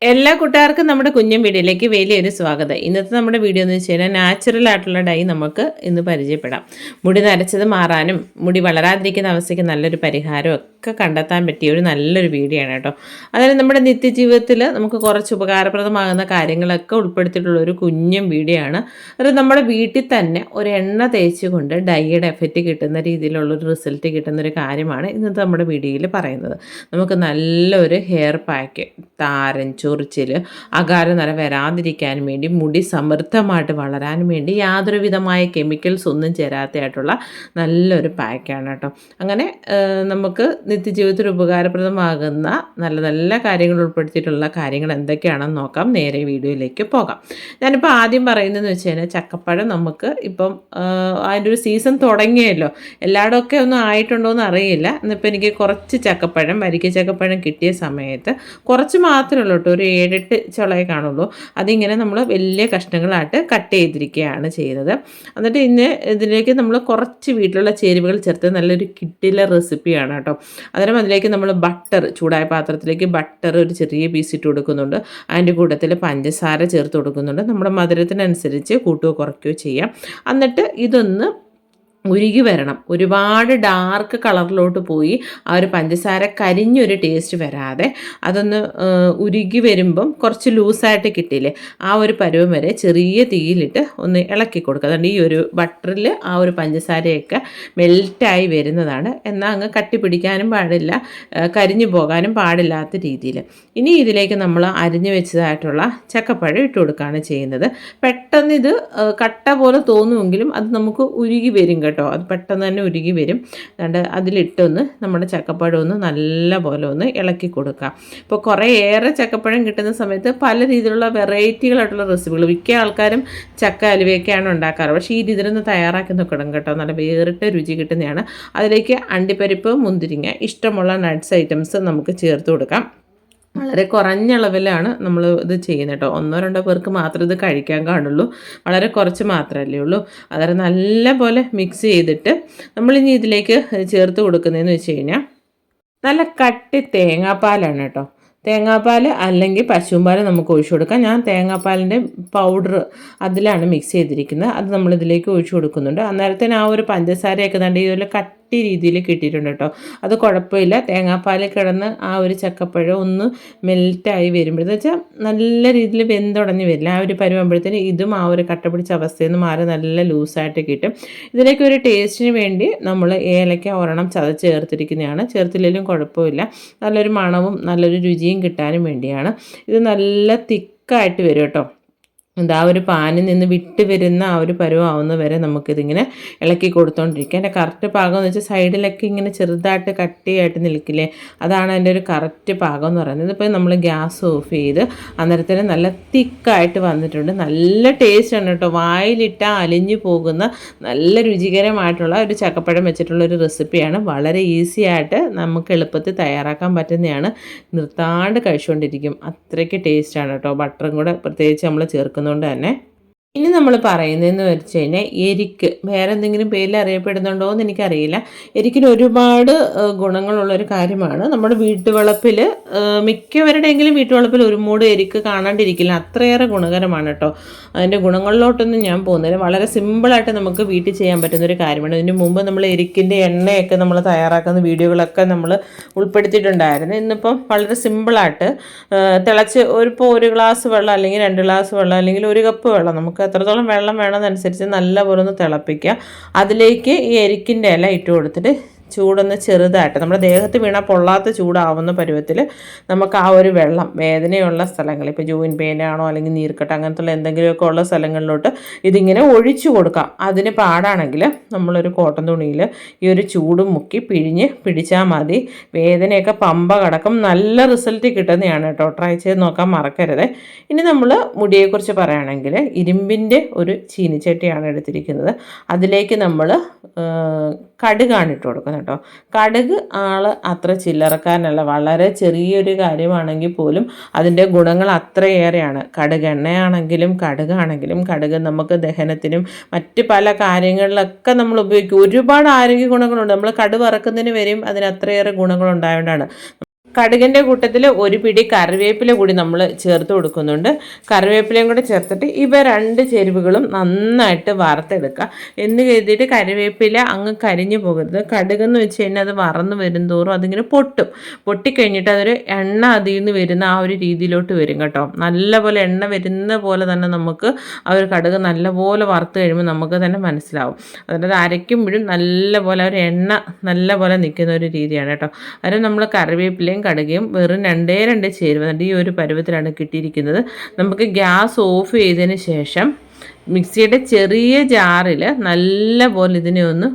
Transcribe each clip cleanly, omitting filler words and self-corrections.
എല്ലാ കൂട്ടുകാർക്കും നമ്മുടെ കുഞ്ഞൻ വീഡിയോയിലേക്ക് വലിയൊരു സ്വാഗതം. ഇന്നത്തെ നമ്മുടെ വീഡിയോ എന്ന് വെച്ച് കഴിഞ്ഞാൽ നാച്ചുറൽ ആയിട്ടുള്ള ഡൈ നമുക്ക് ഇന്ന് പരിചയപ്പെടാം. മുടി നരച്ചത് മാറാനും മുടി വളരാതിരിക്കുന്ന അവസ്ഥയ്ക്ക് നല്ലൊരു പരിഹാരം ഒക്കെ കണ്ടെത്താൻ പറ്റിയ ഒരു നല്ലൊരു വീഡിയോ ആണ് കേട്ടോ. അതായത് നമ്മുടെ നിത്യജീവിതത്തിൽ നമുക്ക് കുറച്ച് ഉപകാരപ്രദമാകുന്ന കാര്യങ്ങളൊക്കെ ഉൾപ്പെടുത്തിയിട്ടുള്ള ഒരു കുഞ്ഞൻ വീഡിയോ ആണ്. അത് നമ്മുടെ വീട്ടിൽ തന്നെ ഒരു എണ്ണ തേച്ചുകൊണ്ട് ഡൈയുടെ എഫക്റ്റ് കിട്ടുന്ന രീതിയിലുള്ളൊരു റിസൾട്ട് കിട്ടുന്ന ഒരു കാര്യമാണ് ഇന്നത്തെ നമ്മുടെ വീഡിയോയിൽ പറയുന്നത്. നമുക്ക് നല്ലൊരു ഹെയർ പാക്ക്, താരൻ, ചൊറിച്ചിൽ, അകാലനര വരാതിരിക്കാനും വേണ്ടി, മുടി സമൃദ്ധമായിട്ട് വളരാനും വേണ്ടി യാതൊരു വിധമായ കെമിക്കൽസ് ഒന്നും ചേരാത്തതായിട്ടുള്ള നല്ലൊരു പാക്കാണ് കേട്ടോ. അങ്ങനെ നമുക്ക് നിത്യജീവിതത്തിൽ ഉപകാരപ്രദമാകുന്ന നല്ല നല്ല കാര്യങ്ങൾ ഉൾപ്പെടുത്തിയിട്ടുള്ള കാര്യങ്ങൾ എന്തൊക്കെയാണെന്ന് നോക്കാം. നേരെ വീഡിയോയിലേക്ക് പോകാം. ഞാനിപ്പോൾ ആദ്യം പറയുന്നതെന്ന് വെച്ച് കഴിഞ്ഞാൽ ചക്കപ്പഴം നമുക്ക് ഇപ്പം അതിൻ്റെ ഒരു സീസൺ തുടങ്ങിയല്ലോ. എല്ലായിടമൊക്കെ ഒന്നും ആയിട്ടുണ്ടോ എന്ന് അറിയില്ല. എന്നിപ്പോൾ എനിക്ക് കുറച്ച് ചക്കപ്പഴം, വരിക്ക ചക്കപ്പഴം കിട്ടിയ സമയത്ത് കുറച്ച് മാത്രമേ ഉള്ളൂ കേട്ടോ, ഒരു 7-8 ചുളയെ കാണുള്ളൂ. അതിങ്ങനെ നമ്മൾ വലിയ കഷ്ണങ്ങളായിട്ട് കട്ട് ചെയ്തിരിക്കുകയാണ് ചെയ്യുന്നത്. എന്നിട്ട് ഇതിലേക്ക് നമ്മൾ കുറച്ച് വീട്ടിലുള്ള ചേരുവകൾ ചേർത്ത് നല്ലൊരു കിട്ടിലെ റെസിപ്പിയാണ് കേട്ടോ. അന്നേരം അതിലേക്ക് നമ്മൾ ബട്ടർ, ചൂടായ പാത്രത്തിലേക്ക് ബട്ടർ ഒരു ചെറിയ പീസ് ഇട്ട് കൊടുക്കുന്നുണ്ട്. അതിൻ്റെ കൂട്ടത്തിൽ പഞ്ചസാര ചേർത്ത് കൊടുക്കുന്നുണ്ട്. നമ്മുടെ മധുരത്തിനനുസരിച്ച് കൂട്ടുകയോ കുറയ്ക്കുകയോ ചെയ്യാം. എന്നിട്ട് ഇതൊന്ന് ഉരുകി വരണം. ഒരുപാട് ഡാർക്ക് കളറിലോട്ട് പോയി ആ ഒരു പഞ്ചസാര കരിഞ്ഞൊരു ടേസ്റ്റ് വരാതെ അതൊന്ന് ഉരുകി വരുമ്പം കുറച്ച് ലൂസായിട്ട് കിട്ടിയില്ലേ, ആ ഒരു പരുവം വരെ ചെറിയ തീയിലിട്ട് ഒന്ന് ഇളക്കി കൊടുക്കുക. അതുകൊണ്ട് ഈ ഒരു ബട്ടറിൽ ആ ഒരു പഞ്ചസാരയൊക്കെ മെൽറ്റായി വരുന്നതാണ്. എന്നാൽ അങ്ങ് കട്ടി പിടിക്കാനും പാടില്ല, കരിഞ്ഞു പോകാനും പാടില്ലാത്ത രീതിയിൽ. ഇനി ഇതിലേക്ക് നമ്മൾ അരിഞ്ഞു വെച്ചതായിട്ടുള്ള ചക്കപ്പഴം ഇട്ട് കൊടുക്കുകയാണ് ചെയ്യുന്നത്. പെട്ടെന്ന് ഇത് കട്ട പോലെ തോന്നുമെങ്കിലും അത് നമുക്ക് ഉരുകി വരും കേട്ടോ. അത് പെട്ടെന്ന് തന്നെ ഉരുകി വരും. അതുകൊണ്ട് അതിലിട്ടൊന്ന് നമ്മുടെ ചക്കപ്പഴം ഒന്ന് നല്ല പോലെ ഒന്ന് ഇളക്കി കൊടുക്കുക. ഇപ്പോൾ കുറേയേറെ ചക്കപ്പഴം കിട്ടുന്ന സമയത്ത് പല രീതിയിലുള്ള വെറൈറ്റികളായിട്ടുള്ള റെസിപ്പികൾ മിക്ക ആൾക്കാരും ചക്ക അലുവയൊക്കെയാണ് ഉണ്ടാക്കാറ്. പക്ഷേ ഈ രീതിയിലൊന്ന് തയ്യാറാക്കി നോക്കണം കേട്ടോ, നല്ല വേറിട്ട രുചി കിട്ടുന്നതാണ്. അതിലേക്ക് അണ്ടിപ്പരിപ്പ്, മുന്തിരിങ്ങ, ഇഷ്ടമുള്ള നട്ട്സ് ഐറ്റംസ് നമുക്ക് ചേർത്ത് കൊടുക്കാം. വളരെ കുറഞ്ഞ അളവിലാണ് നമ്മൾ ഇത് ചെയ്യുന്നത് കേട്ടോ. 1-2 പേർക്ക് മാത്രമേ ഇത് കഴിക്കാൻ കാണുള്ളൂ. വളരെ കുറച്ച് മാത്രമല്ലേ ഉള്ളൂ. അതായത് നല്ല പോലെ മിക്സ് ചെയ്തിട്ട് നമ്മളിനി ഇതിലേക്ക് ചേർത്ത് കൊടുക്കുന്നതെന്ന് വെച്ച് കഴിഞ്ഞാൽ നല്ല കട്ടി തേങ്ങാപ്പാലാണ് കേട്ടോ. തേങ്ങാപ്പാൽ അല്ലെങ്കിൽ പശുമ്പാൽ നമുക്ക് ഒഴിച്ചു കൊടുക്കാം. ഞാൻ തേങ്ങാപ്പാലിൻ്റെ പൗഡർ അതിലാണ് മിക്സ് ചെയ്തിരിക്കുന്നത്. അത് നമ്മളിതിലേക്ക് ഒഴിച്ചു കൊടുക്കുന്നുണ്ട്. അന്നേരത്തിന് ആ ഒരു പഞ്ചസാരയൊക്കെ തന്നെ ഇതുപോലെ കട്ടി രീതിയിൽ കിട്ടിയിട്ടുണ്ട് കേട്ടോ. അത് കുഴപ്പമില്ല. തേങ്ങാപ്പാൽ കിടന്ന് ആ ഒരു ചക്കപ്പഴം ഒന്ന് മെൽറ്റായി വരുമ്പോഴെന്ന് വെച്ചാൽ നല്ല രീതിയിൽ വെന്തുടഞ്ഞ് വരില്ല. ആ ഒരു പരുവുമ്പോഴത്തേന് ഇതും ആ ഒരു കട്ട പിടിച്ച അവസ്ഥയിൽ നിന്ന് മാറി നല്ല ലൂസായിട്ട് കിട്ടും. ഇതിലേക്ക് ഒരു ടേസ്റ്റിന് വേണ്ടി നമ്മൾ ഏലക്ക ഒരെണ്ണം ചതച്ച് ചേർത്തിരിക്കുന്നതാണ്. ചേർത്തില്ലെങ്കിലും കുഴപ്പമില്ല. നല്ലൊരു മണവും നല്ലൊരു രുചിയും കിട്ടാനും വേണ്ടിയാണ്. ഇത് നല്ല തിക്കായിട്ട് വരും കേട്ടോ. എന്താ ഒരു പാനിൽ നിന്ന് വിട്ട് വരുന്ന ആ ഒരു പരുവാവുന്ന വരെ നമുക്കിതിങ്ങനെ ഇളക്കി കൊടുത്തോണ്ടിരിക്കുക. എൻ്റെ കറക്റ്റ് പാകം എന്ന് വെച്ചാൽ സൈഡിലൊക്കെ ഇങ്ങനെ ചെറുതായിട്ട് കട്ടിയായിട്ട് നിൽക്കില്ലേ, അതാണ് എൻ്റെ ഒരു കറക്റ്റ് പാകം എന്ന് പറയുന്നത്. ഇതിപ്പോൾ നമ്മൾ ഗ്യാസ് ഓഫ് ചെയ്ത് അന്നേരത്തിന് നല്ല തിക്കായിട്ട് വന്നിട്ടുണ്ട്. നല്ല ടേസ്റ്റാണ് കേട്ടോ. വായിലിട്ടാൽ അലിഞ്ഞു പോകുന്ന നല്ല രുചികരമായിട്ടുള്ള ഒരു ചക്കപ്പഴം വെച്ചിട്ടുള്ളൊരു റെസിപ്പിയാണ്. വളരെ ഈസി ആയിട്ട് നമുക്ക് എളുപ്പത്തിൽ തയ്യാറാക്കാൻ പറ്റുന്നതാണ്. നിർത്താണ്ട് കഴിച്ചുകൊണ്ടിരിക്കും, അത്രയ്ക്ക് ടേസ്റ്റാണ് കേട്ടോ. ബട്ടറും കൂടെ പ്രത്യേകിച്ച് നമ്മൾ ചേർക്കും കൊണ്ട് തന്നെ. ഇനി നമ്മൾ പറയുന്നതെന്ന് വെച്ച് കഴിഞ്ഞാൽ എരിക്ക് വേറെ എന്തെങ്കിലും പേരിൽ അറിയപ്പെടുന്നുണ്ടോ എന്ന് എനിക്കറിയില്ല. എരിക്കിന് ഒരുപാട് ഗുണങ്ങളുള്ളൊരു കാര്യമാണ്. നമ്മുടെ വീട്ടുവളപ്പിൽ മിക്കവരുടെയെങ്കിലും വീട്ടുവളപ്പിൽ ഒരു മൂട് എരിക്ക് കാണാണ്ടിരിക്കില്ല, അത്രയേറെ ഗുണകരമാണ് കേട്ടോ. അതിൻ്റെ ഗുണങ്ങളിലോട്ടൊന്നും ഞാൻ പോകുന്നില്ല. വളരെ സിമ്പിളായിട്ട് നമുക്ക് വീട്ടിൽ ചെയ്യാൻ പറ്റുന്നൊരു കാര്യമാണ്. ഇതിന് മുമ്പ് നമ്മൾ എരിക്കിൻ്റെ എണ്ണയൊക്കെ നമ്മൾ തയ്യാറാക്കുന്ന വീഡിയോകളൊക്കെ നമ്മൾ ഉൾപ്പെടുത്തിയിട്ടുണ്ടായിരുന്നു. ഇന്നിപ്പം വളരെ സിമ്പിളായിട്ട് തിളച്ച് ഒരു ഗ്ലാസ് വെള്ളം അല്ലെങ്കിൽ 2 ഗ്ലാസ് വെള്ളം അല്ലെങ്കിൽ 1 കപ്പ് വെള്ളം, നമുക്ക് എത്രത്തോളം വെള്ളം വേണമെന്നനുസരിച്ച് നല്ലപോലെ ഒന്ന് തിളപ്പിക്കുക. അതിലേക്ക് ഈ എരിക്കിൻ്റെ ഇല ഇട്ട് കൊടുത്തിട്ട് ചൂടൊന്ന് ചെറുതായിട്ട് നമ്മുടെ ദേഹത്ത് വീണാൽ പൊള്ളാത്ത ചൂടാവുന്ന പരുവത്തിൽ നമുക്ക് ആ ഒരു വെള്ളം വേദനയുള്ള സ്ഥലങ്ങൾ, ഇപ്പോൾ ജോയിൻ പെയിനാണോ അല്ലെങ്കിൽ നീർക്കെട്ട് അങ്ങനത്തുള്ള എന്തെങ്കിലുമൊക്കെ ഉള്ള സ്ഥലങ്ങളിലോട്ട് ഇതിങ്ങനെ ഒഴിച്ചു കൊടുക്കാം. അതിന് പാടാണെങ്കിൽ നമ്മളൊരു കോട്ടൺ തുണിയിൽ ഈ ഒരു ചൂട് മുക്കി പിഴിഞ്ഞ് പിടിച്ചാൽ മതി. വേദനയൊക്കെ പമ്പ കടക്കും. നല്ല റിസൾട്ട് കിട്ടുന്നതാണ് കേട്ടോ. ട്രൈ ചെയ്ത് നോക്കാൻ മറക്കരുത്. ഇനി നമ്മൾ മുടിയെക്കുറിച്ച് പറയുകയാണെങ്കിൽ ഇരുമ്പിൻ്റെ ഒരു ചീനിച്ചട്ടിയാണ് എടുത്തിരിക്കുന്നത്. അതിലേക്ക് നമ്മൾ കടുകാണ് ഇട്ട് കൊടുക്കുന്നത് കേട്ടോ. കടുക് അത്ര ചില്ലറക്കാരനല്ല. വളരെ ചെറിയൊരു കാര്യമാണെങ്കിൽ പോലും അതിൻ്റെ ഗുണങ്ങൾ അത്രയേറെയാണ്. കടുക് എണ്ണയാണെങ്കിലും കടുകാണെങ്കിലും കടുക് നമുക്ക് ദഹനത്തിനും മറ്റ് പല കാര്യങ്ങളിലൊക്കെ നമ്മൾ ഉപയോഗിക്കും. ഒരുപാട് ആരോഗ്യ ഗുണങ്ങളുണ്ട്. നമ്മൾ കടുക് വറക്കുന്നതിന് വരെയും അതിന് അത്രയേറെ ഗുണങ്ങളുണ്ടായതുകൊണ്ടാണ്. കടുകിൻ്റെ കൂട്ടത്തിൽ ഒരു പിടി കറിവേപ്പില കൂടി നമ്മൾ ചേർത്ത് കൊടുക്കുന്നുണ്ട്. കറിവേപ്പിലയും കൂടെ ചേർത്തിട്ട് ഇവ 2 ചേരുവകളും നന്നായിട്ട് വറുത്തെടുക്കുക. എന്ന് കരുതിയിട്ട് കറിവേപ്പില അങ്ങ് കരിഞ്ഞു പോകരുത്. കടുകെന്ന് വെച്ച് കഴിഞ്ഞാൽ അത് വറന്ന് വരും തോറും അതിങ്ങനെ പൊട്ടിക്കഴിഞ്ഞിട്ട് അതൊരു എണ്ണ അതിൽ നിന്ന് വരുന്ന ആ ഒരു രീതിയിലോട്ട് വരും കേട്ടോ. നല്ലപോലെ എണ്ണ വരുന്ന പോലെ തന്നെ നമുക്ക് ആ ഒരു കടുക് നല്ലപോലെ വറുത്ത് കഴിയുമ്പോൾ നമുക്ക് തന്നെ മനസ്സിലാവും. അതായത് അരയ്ക്കുമ്പോഴും നല്ലപോലെ ഒരു എണ്ണ നല്ലപോലെ നിൽക്കുന്ന ഒരു രീതിയാണ് കേട്ടോ. അതിന് നമ്മൾ കറിവേപ്പിലയും കടുകയും വെറും 2 ചേരുവ ഈ ഒരു പരുവത്തിലാണ് കിട്ടിയിരിക്കുന്നത്. നമുക്ക് ഗ്യാസ് ഓഫ് ചെയ്തതിന് ശേഷം മിക്സിയുടെ ചെറിയ ജാറിൽ നല്ലപോലെ ഇതിനെ ഒന്ന്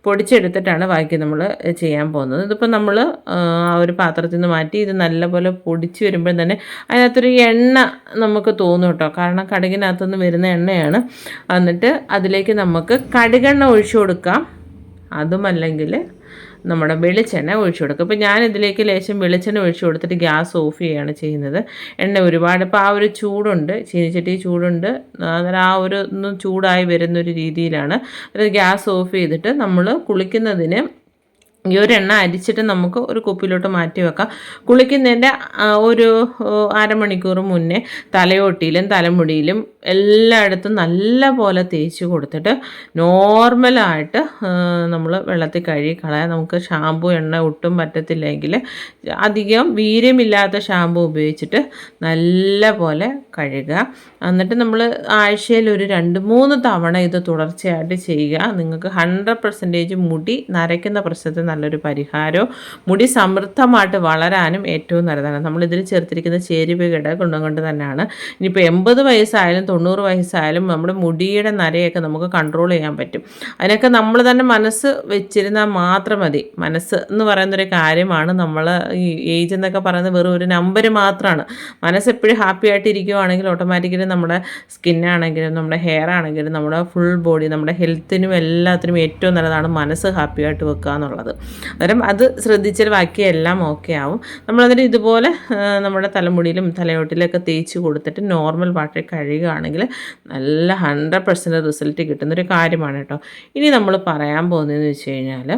പൊടിച്ചെടുത്തിട്ടാണ് ബാക്കി നമ്മൾ ചെയ്യാൻ പോകുന്നത്. ഇതിപ്പോൾ നമ്മൾ ആ ഒരു പാത്രത്തിൽ നിന്ന് മാറ്റി ഇത് നല്ലപോലെ പൊടിച്ച് വരുമ്പോൾ തന്നെ അതിനകത്തൊരു എണ്ണ നമുക്ക് തോന്നും കേട്ടോ. കാരണം കടുകിനകത്തുനിന്ന് വരുന്ന എണ്ണയാണ്. എന്നിട്ട് അതിലേക്ക് നമുക്ക് കടുകെണ്ണ ഒഴിച്ചു കൊടുക്കാം. അതുമല്ലെങ്കിൽ നമ്മുടെ വെളിച്ചെണ്ണ ഒഴിച്ചു കൊടുക്കും. ഇപ്പോൾ ഞാനിതിലേക്ക് ലേശം വെളിച്ചെണ്ണ ഒഴിച്ചു കൊടുത്തിട്ട് ഗ്യാസ് ഓഫ് ചെയ്യുകയാണ് ചെയ്യുന്നത്. എണ്ണ ഒരുപാട് ഇപ്പോൾ ആ ഒരു ചൂടുണ്ട്, ചീനിച്ചട്ടി ചൂടുണ്ട്, അന്നേരം ആ ഒരു ഒന്നും ചൂടായി വരുന്നൊരു രീതിയിലാണ്. അത് ഗ്യാസ് ഓഫ് ചെയ്തിട്ട് നമ്മൾ കുളിക്കുന്നതിന് ഈ ഒരു എണ്ണ അരിച്ചിട്ട് നമുക്ക് ഒരു കുപ്പിയിലോട്ട് മാറ്റി വെക്കാം. കുളിക്കുന്നതിൻ്റെ ഒരു അരമണിക്കൂർ മുന്നേ തലയോട്ടിയിലും തലമുടിയിലും എല്ലായിടത്തും നല്ല പോലെ തേച്ച് കൊടുത്തിട്ട് നോർമലായിട്ട് നമ്മൾ വെള്ളത്തിൽ കഴുകി കളയാം. നമുക്ക് ഷാമ്പു എണ്ണ ഒട്ടും പറ്റത്തില്ലെങ്കിൽ അധികം വീര്യമില്ലാത്ത ഷാമ്പു ഉപയോഗിച്ചിട്ട് നല്ല പോലെ കഴുകുക. എന്നിട്ട് നമ്മൾ ആഴ്ചയിൽ ഒരു 2-3 തവണ ഇത് തുടർച്ചയായിട്ട് ചെയ്യുക. നിങ്ങൾക്ക് 100% മുടി നരയ്ക്കുന്ന പ്രശ്നത്തിന് നല്ലൊരു പരിഹാരവും മുടി സമൃദ്ധമായിട്ട് വളരാനും ഏറ്റവും നല്ലതാണ്. നമ്മളിതിൽ ചേർത്തിരിക്കുന്ന ചേരുവയുടെ ഗുണം കൊണ്ട് തന്നെയാണ്. ഇനിയിപ്പോൾ 80 വയസ്സായാലും 90 വയസ്സായാലും നമ്മുടെ മുടിയുടെ നരയൊക്കെ നമുക്ക് കൺട്രോൾ ചെയ്യാൻ പറ്റും. അതിനൊക്കെ നമ്മൾ തന്നെ മനസ്സ് വെച്ചിരുന്നാൽ മാത്രം മതി. മനസ്സ് എന്ന് പറയുന്നൊരു കാര്യമാണ്. നമ്മൾ ഈ ഏജ് എന്നൊക്കെ പറയുന്നത് വെറും ഒരു നമ്പർ മാത്രമാണ്. മനസ്സ് എപ്പോഴും ഹാപ്പി ആയിട്ട് ഇരിക്കുവാണെങ്കിൽ ഓട്ടോമാറ്റിക്കലി നമ്മുടെ സ്കിന്നാണെങ്കിലും നമ്മുടെ ഹെയർ ആണെങ്കിലും നമ്മുടെ ഫുൾ ബോഡി നമ്മുടെ ഹെൽത്തിനും എല്ലാത്തിനും ഏറ്റവും നല്ലതാണ് മനസ്സ് ഹാപ്പി ആയിട്ട് വെക്കുക എന്നുള്ളത്. അന്നേരം അത് ശ്രദ്ധിച്ചാൽ ബാക്കിയെല്ലാം ഓക്കെ ആവും. നമ്മളതിന് ഇതുപോലെ നമ്മുടെ തലമുടിയിലും തലയോട്ടിലൊക്കെ തേച്ച് കൊടുത്തിട്ട് നോർമൽ വാട്ടറിൽ കഴുകുകയാണെങ്കിൽ നല്ല 100% റിസൾട്ട് കിട്ടുന്നൊരു കാര്യമാണ് കേട്ടോ. ഇനി നമ്മൾ പറയാൻ പോകുന്നതെന്ന് വെച്ച് കഴിഞ്ഞാൽ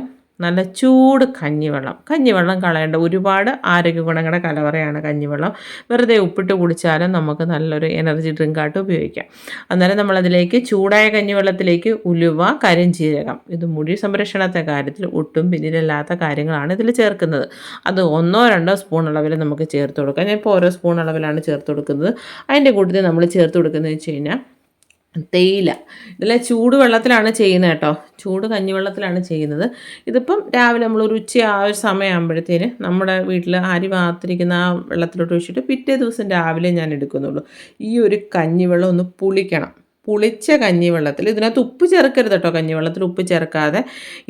നല്ല ചൂട് കഞ്ഞിവെള്ളം കളയേണ്ട ഒരുപാട് ആരോഗ്യ ഗുണങ്ങളുടെ കലവറയാണ് കഞ്ഞിവെള്ളം. വെറുതെ ഉപ്പിട്ട് കുടിച്ചാലും നമുക്ക് നല്ലൊരു എനർജി ഡ്രിങ്കായിട്ട് ഉപയോഗിക്കാം. അന്നേരം നമ്മളതിലേക്ക് ചൂടായ കഞ്ഞിവെള്ളത്തിലേക്ക് ഉലുവ, കരിഞ്ജീരകം, ഇത് മുടി സംരക്ഷണത്തെ കാര്യത്തിൽ ഒട്ടും പിന്നിലല്ലാത്ത കാര്യങ്ങളാണ് ഇതിൽ ചേർക്കുന്നത്. അത് 1-2 സ്പൂൺ അളവിൽ നമുക്ക് ചേർത്ത് കൊടുക്കാം. ഞാൻ ഇപ്പോൾ ഓരോ സ്പൂൺ അളവിലാണ് ചേർത്ത് കൊടുക്കുന്നത്. അതിൻ്റെ കൂട്ടത്തിൽ നമ്മൾ ചേർത്ത് കൊടുക്കുന്നത് വെച്ച് കഴിഞ്ഞാൽ തേയില. ഇതിലെ ചൂടുവെള്ളത്തിലാണ് ചെയ്യുന്നത് കേട്ടോ. ചൂട് കഞ്ഞിവെള്ളത്തിലാണ് ചെയ്യുന്നത്. ഇതിപ്പം രാവിലെ നമ്മളൊരു ഉച്ച ആ ഒരു സമയമാകുമ്പോഴത്തേന് നമ്മുടെ വീട്ടിൽ അരി വാർത്തിരിക്കുന്ന ആ വെള്ളത്തിലോട്ട് ഒഴിച്ചിട്ട് പിറ്റേ ദിവസം രാവിലെ ഞാൻ എടുക്കുന്നുള്ളൂ. ഈ ഒരു കഞ്ഞിവെള്ളം ഒന്ന് പുളിച്ച കഞ്ഞിവെള്ളത്തിൽ ഇതിനകത്ത് ഉപ്പ് ചേർക്കരുത് കേട്ടോ. കഞ്ഞിവെള്ളത്തിൽ ഉപ്പ് ചേർക്കാതെ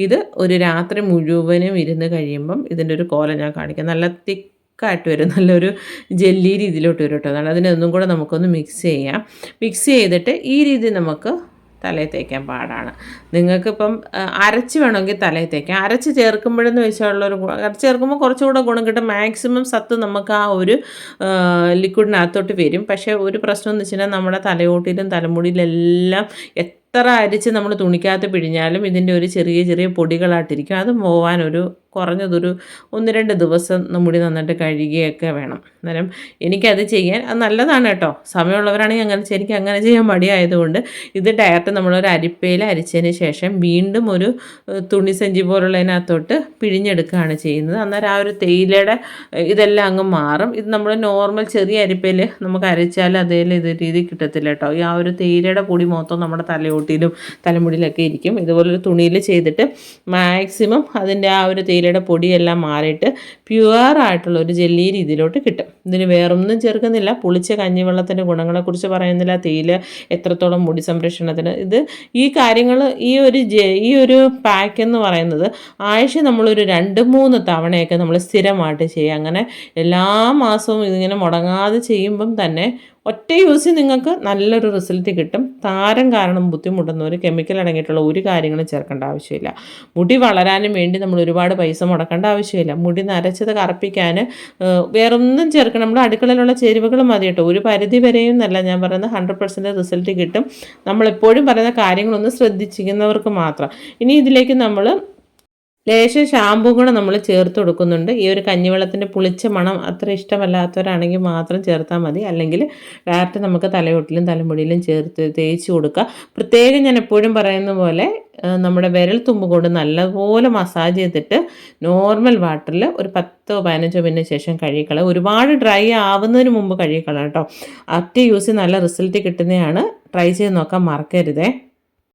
ഇത് ഒരു രാത്രി മുഴുവനും ഇരുന്ന് കഴിയുമ്പം ഇതിൻ്റെ ഒരു കോലം ഞാൻ കാണിക്കാം. നല്ല ായിട്ട് വരും, നല്ലൊരു ജെല്ലി രീതിയിലോട്ട് വരും കേട്ടോ. അതാണ് അതിനൊന്നും കൂടെ നമുക്കൊന്ന് മിക്സ് ചെയ്തിട്ട് ഈ രീതി നമുക്ക് തലയിൽ തേക്കാൻ പാടാണ്. നിങ്ങൾക്കിപ്പം അരച്ച് വേണമെങ്കിൽ തലയിൽ തേക്കാം. അരച്ച് ചേർക്കുമ്പോഴെന്ന് വെച്ചാലുള്ളൊരു അരച്ച് ചേർക്കുമ്പോൾ കുറച്ചുകൂടെ ഗുണം കിട്ടും. മാക്സിമം സത്ത് നമുക്ക് ആ ഒരു ലിക്വിഡിനകത്തോട്ട് വരും. പക്ഷേ ഒരു പ്രശ്നം എന്ന് വെച്ച് കഴിഞ്ഞാൽ നമ്മുടെ തലയോട്ടിലും തലമുടിയിലെല്ലാം എത്ര അരിച്ച് നമ്മൾ തുണിക്കകത്ത് പിഴിഞ്ഞാലും ഇതിൻ്റെ ഒരു ചെറിയ പൊടികളായിട്ടിരിക്കും. അത് പോവാനൊരു കുറഞ്ഞതൊരു 1-2 ദിവസം മുടി നന്നായിട്ട് കഴുകിയൊക്കെ വേണം. അന്നേരം എനിക്കത് ചെയ്യാൻ അത് നല്ലതാണ് കേട്ടോ. സമയമുള്ളവരാണെങ്കിൽ എനിക്ക് അങ്ങനെ ചെയ്യാൻ മടിയായതുകൊണ്ട് ഇത് ഡയറക്റ്റ് നമ്മളൊരു അരിപ്പയിൽ അരിച്ചതിന് ശേഷം വീണ്ടും ഒരു തുണിസഞ്ചി പോലുള്ളതിനകത്തോട്ട് പിഴിഞ്ഞെടുക്കുകയാണ് ചെയ്യുന്നത്. അന്നേരം ആ ഒരു തേയിലയുടെ ഇതെല്ലാം അങ്ങ് മാറും. ഇത് നമ്മൾ നോർമൽ ചെറിയ അരിപ്പയിൽ നമുക്ക് അരച്ചാൽ അതേ ഇത് രീതി കിട്ടത്തില്ല കേട്ടോ. ഈ ആ ഒരു തേയിലയുടെ പൊടി മൊത്തം നമ്മുടെ തലയോട്ടിയിലും തലമുടിയിലൊക്കെ ഇരിക്കും. ഇതുപോലൊരു തുണിയിൽ ചെയ്തിട്ട് മാക്സിമം അതിൻ്റെ ആ ഒരു തേയിലയുടെ പൊടിയെല്ലാം മാറിയിട്ട് പ്യുവറായിട്ടുള്ള ഒരു ജെല്ലി രീതിയിലോട്ട് കിട്ടും. ഇതിന് വേറൊന്നും ചേർക്കുന്നില്ല. പുളിച്ച കഞ്ഞിവെള്ളത്തിൻ്റെ ഗുണങ്ങളെക്കുറിച്ച് പറയുന്നില്ല. തേയില എത്രത്തോളം മുടി സംരക്ഷണത്തിന് ഈ കാര്യങ്ങൾ ഈ ഒരു പാക്ക് എന്ന് പറയുന്നത് ആഴ്ച നമ്മളൊരു 2-3 തവണയൊക്കെ നമ്മൾ സ്ഥിരമായിട്ട് ചെയ്യുക. അങ്ങനെ എല്ലാ മാസവും ഇതിങ്ങനെ മുടങ്ങാതെ ചെയ്യുമ്പം തന്നെ ഒറ്റ യൂസിൽ നിങ്ങൾക്ക് നല്ലൊരു റിസൾട്ട് കിട്ടും. താരം കാരണം ബുദ്ധിമുട്ടുന്നവർ കെമിക്കൽ അടങ്ങിയിട്ടുള്ള ഒരു കാര്യങ്ങളും ചേർക്കേണ്ട ആവശ്യമില്ല. മുടി വളരാനും വേണ്ടി നമ്മൾ ഒരുപാട് പൈസ മുടക്കേണ്ട ആവശ്യമില്ല. മുടി നരച്ചത് കറുപ്പിക്കാൻ വേറൊന്നും ചേർക്കണം. നമ്മുടെ അടുക്കളയിലുള്ള ചേരുവകൾ മതി കേട്ടോ. ഒരു പരിധി വരെയും എന്നല്ല ഞാൻ പറയുന്നത്, 100% റിസൾട്ട് കിട്ടും. നമ്മളെപ്പോഴും പറയുന്ന കാര്യങ്ങളൊന്ന് ശ്രദ്ധിച്ചിരിക്കുന്നവർക്ക് മാത്രം. ഇനി ഇതിലേക്ക് നമ്മൾ ലേശം ഷാമ്പൂ കൂടെ നമ്മൾ ചേർത്ത് കൊടുക്കുന്നുണ്ട്. ഈ ഒരു കഞ്ഞിവെള്ളത്തിൻ്റെ പുളിച്ച മണം അത്ര ഇഷ്ടമല്ലാത്തവരാണെങ്കിൽ മാത്രം ചേർത്താൽ മതി. അല്ലെങ്കിൽ ഡയറക്റ്റ് നമുക്ക് തലയോട്ടിലും തലമുടിയിലും ചേർത്ത് തേച്ച് കൊടുക്കുക. പ്രത്യേകം ഞാൻ എപ്പോഴും പറയുന്ന പോലെ നമ്മുടെ വിരൽ തുമ്പ് കൊണ്ട് നല്ലപോലെ മസാജ് ചെയ്തിട്ട് നോർമൽ വാട്ടറിൽ ഒരു 10-15 മിനിറ്റിന് ശേഷം കഴുകിക്കളയുക. ഒരുപാട് ഡ്രൈ ആവുന്നതിന് മുമ്പ് കഴുകിക്കളയാം കേട്ടോ. ഒറ്റ യൂസ് നല്ല റിസൾട്ട് കിട്ടുന്നതാണ്. ട്രൈ ചെയ്ത് നോക്കാൻ മറക്കരുതേ.